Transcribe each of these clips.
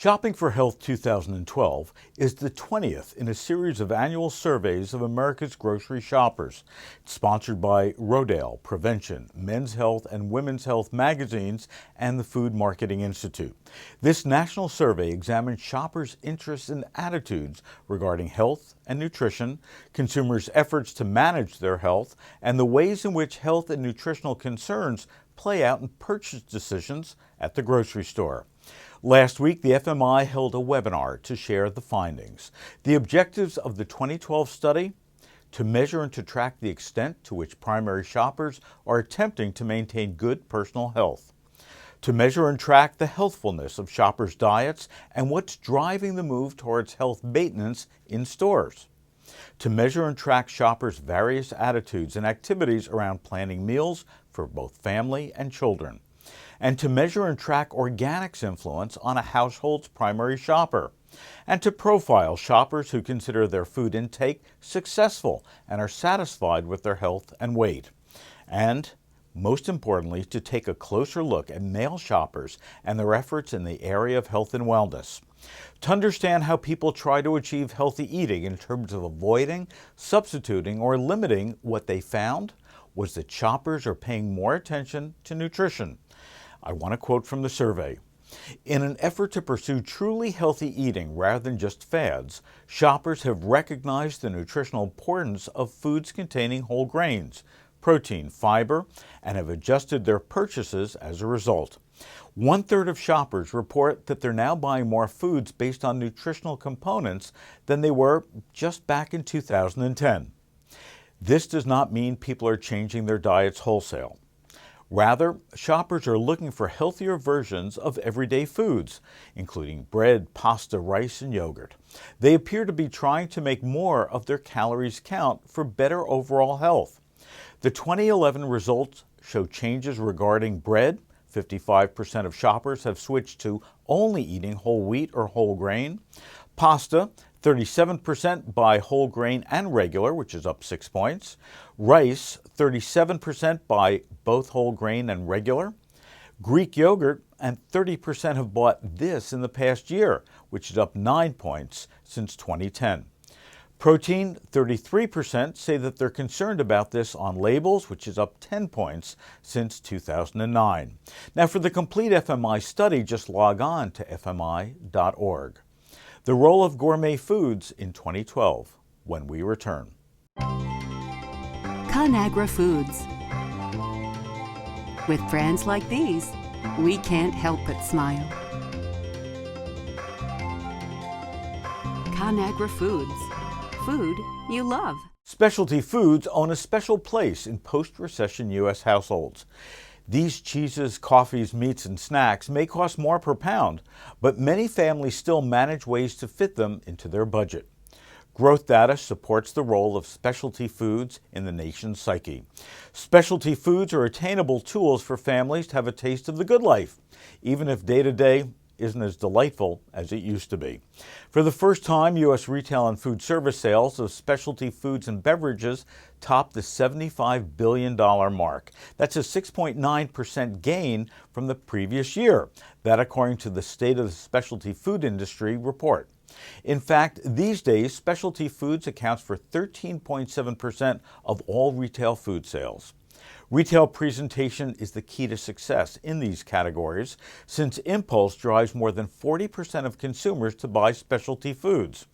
Shopping for Health 2012 is the 20th in a series of annual surveys of America's grocery shoppers. It's sponsored by Rodale, Prevention, Men's Health and Women's Health magazines, and the Food Marketing Institute. This national survey examines shoppers' interests and attitudes regarding health and nutrition, consumers' efforts to manage their health, and the ways in which health and nutritional concerns play out in purchase decisions at the grocery store. Last week, the FMI held a webinar to share the findings. The objectives of the 2012 study: to measure and to track the extent to which primary shoppers are attempting to maintain good personal health, to measure and track the healthfulness of shoppers' diets and what's driving the move towards health maintenance in stores, to measure and track shoppers' various attitudes and activities around planning meals for both family and children, and to measure and track organics' influence on a household's primary shopper, and to profile shoppers who consider their food intake successful and are satisfied with their health and weight, and, most importantly, to take a closer look at male shoppers and their efforts in the area of health and wellness. To understand how people try to achieve healthy eating in terms of avoiding, substituting, or limiting, what they found was that shoppers are paying more attention to nutrition. I want to quote from the survey. In an effort to pursue truly healthy eating rather than just fads, shoppers have recognized the nutritional importance of foods containing whole grains, protein, fiber, and have adjusted their purchases as a result. 1/3 of shoppers report that they're now buying more foods based on nutritional components than they were just back in 2010. This does not mean people are changing their diets wholesale. Rather, shoppers are looking for healthier versions of everyday foods, including bread, pasta, rice, and yogurt. They appear to be trying to make more of their calories count for better overall health. The 2011 results show changes regarding bread. 55% of shoppers have switched to only eating whole wheat or whole grain. Pasta, 37% buy whole grain and regular, which is up 6 points. Rice, 37% buy both whole grain and regular. Greek yogurt, and 30% have bought this in the past year, which is up 9 points since 2010. Protein, 33% say that they're concerned about this on labels, which is up 10 points since 2009. Now, for the complete FMI study, just log on to fmi.org. The role of gourmet foods in 2012, when we return. ConAgra Foods. With brands like these, we can't help but smile. ConAgra Foods. Food you love. Specialty foods own a special place in post-recession U.S. households. These cheeses, coffees, meats, and snacks may cost more per pound, but many families still manage ways to fit them into their budget. Growth data supports the role of specialty foods in the nation's psyche. Specialty foods are attainable tools for families to have a taste of the good life, even if day-to-day isn't as delightful as it used to be. For the first time, U.S. retail and food service sales of specialty foods and beverages topped the $75 billion mark. That's a 6.9% gain from the previous year. That according to the State of the Specialty Food Industry report. In fact, these days, specialty foods accounts for 13.7% of all retail food sales. Retail presentation is the key to success in these categories, since impulse drives more than 40% of consumers to buy specialty foods.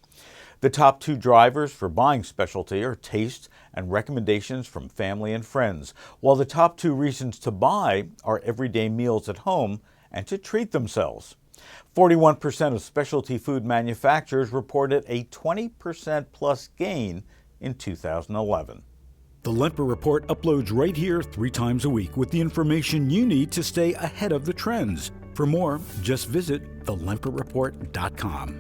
The top two drivers for buying specialty are taste and recommendations from family and friends, while the top two reasons to buy are everyday meals at home and to treat themselves. 41% of specialty food manufacturers reported a 20% plus gain in 2011. The Lempert Report uploads right here 3 times a week with the information you need to stay ahead of the trends. For more, just visit thelempertreport.com.